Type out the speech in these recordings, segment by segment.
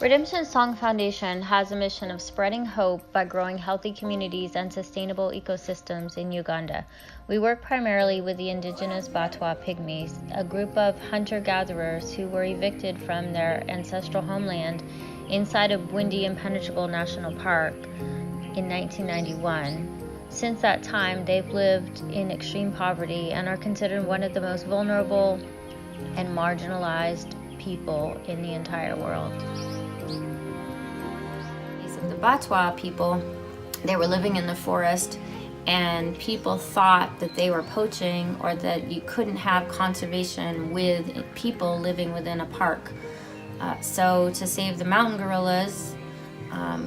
Redemption Song Foundation has a mission of spreading hope by growing healthy communities and sustainable ecosystems in Uganda. We work primarily with the Indigenous Batwa pygmies, a group of hunter-gatherers who were evicted from their ancestral homeland inside of Windy Impenetrable National Park in 1991. Since that time, they've lived in extreme poverty and are considered one of the most vulnerable and marginalized people in the entire world. The Batwa people, they were living in the forest, and people thought that they were poaching or that you couldn't have conservation with people living within a park. So to save the mountain gorillas,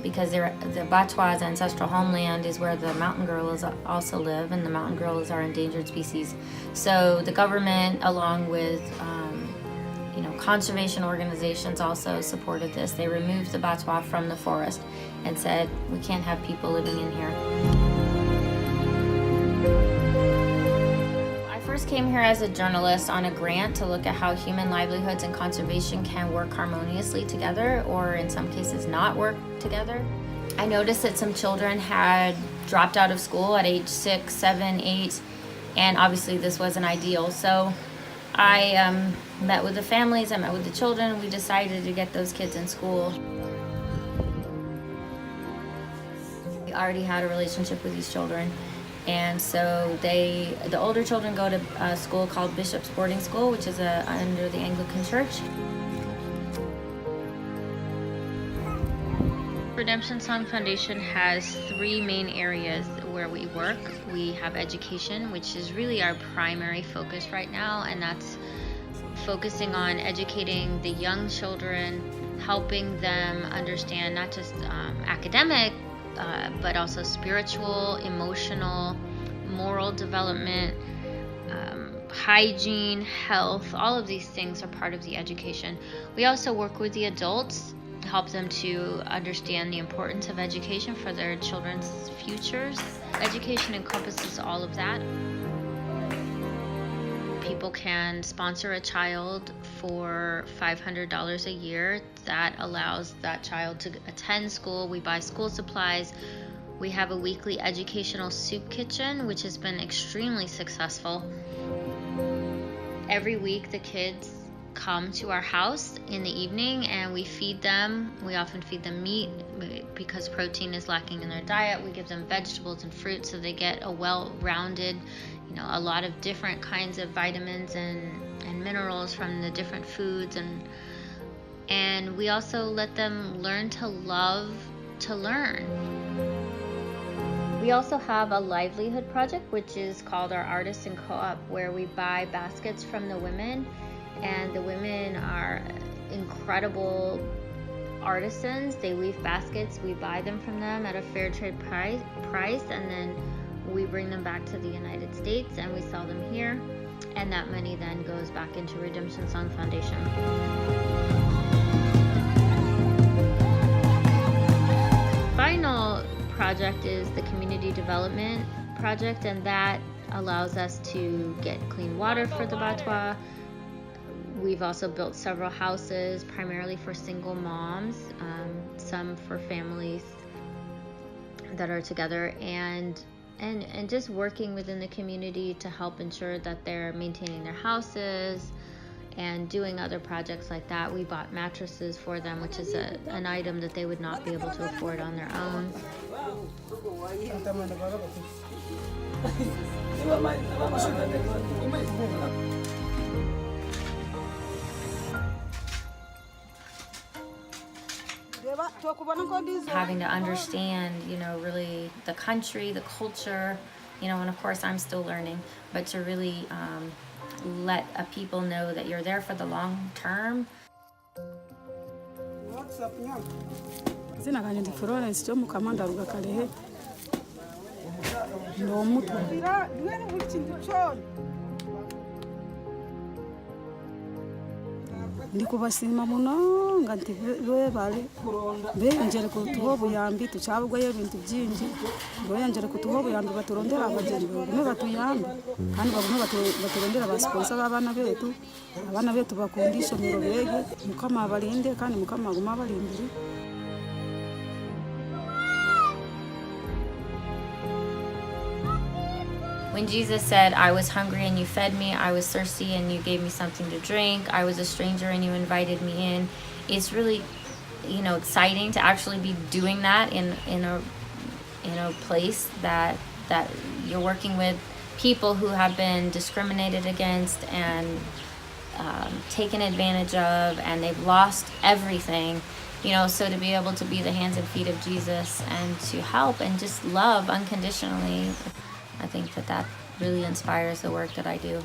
because the Batwa's ancestral homeland is where the mountain gorillas also live, and the mountain gorillas are endangered species. So the government, along with conservation organizations, also supported this. They removed the Batwa from the forest and said, we can't have people living in here. I first came here as a journalist on a grant to look at how human livelihoods and conservation can work harmoniously together, or in some cases not work together. I noticed that some children had dropped out of school at age 6, 7, 8, and obviously this wasn't ideal. So I met with the families, I met with the children, and we decided to get those kids in school. We already had a relationship with these children, and so the older children go to a school called Bishop's Boarding School, which is under the Anglican Church. Redemption Song Foundation has 3 main areas where we work. We have education, which is really our primary focus right now, and that's focusing on educating the young children, helping them understand not just academic, but also spiritual, emotional, moral development, hygiene, health. All of these things are part of the education. We also work with the adults, help them to understand the importance of education for their children's futures. Education encompasses all of that. People can sponsor a child for $500 a year. That allows that child to attend school. We buy school supplies. We have a weekly educational soup kitchen, which has been extremely successful. Every week the kids come to our house in the evening and we feed them. We often feed them meat because protein is lacking in their diet. We give them vegetables and fruit so they get a well-rounded, a lot of different kinds of vitamins and minerals from the different foods, and we also let them learn to love to learn. We also have a livelihood project, which is called our Artisan Co-op, where we buy baskets from the women, and the women are incredible artisans. They weave baskets. We buy them from them at a fair trade price, and then we bring them back to the United States and we sell them here, and that money then goes back into Redemption Song Foundation. Final project is the community development project, and that allows us to get clean water for the Batwa. We've also built several houses, primarily for single moms, some for families that are together, and just working within the community to help ensure that they're maintaining their houses and doing other projects like that. We bought mattresses for them, which is an item that they would not be able to afford on their own. Having to understand, really the country, the culture, and of course I'm still learning, but to really let people know that you're there for the long term. ndi kubasima munonga nti bebale benjere kutuha obuyambi tukyabugwayo ebintu byingi benjere kutuha obuyambi baturondera abageni bagume batuyambe kandi bagume baturondera abasponsa b'abana betu bakunda isomero bege mukama abalinde kandi mukama aguma abalindire. When Jesus said, I was hungry and you fed me, I was thirsty and you gave me something to drink, I was a stranger and you invited me in, it's really, exciting to actually be doing that in a place that you're working with people who have been discriminated against and taken advantage of, and they've lost everything. So to be able to be the hands and feet of Jesus and to help and just love unconditionally, I think that really inspires the work that I do.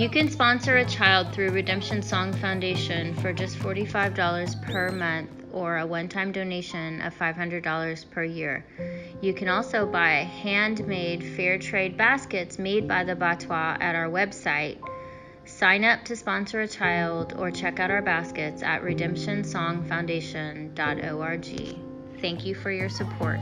You can sponsor a child through Redemption Song Foundation for just $45 per month or a one-time donation of $500 per year. You can also buy handmade fair trade baskets made by the Batwa at our website. Sign up to sponsor a child or check out our baskets at redemptionsongfoundation.org. Thank you for your support.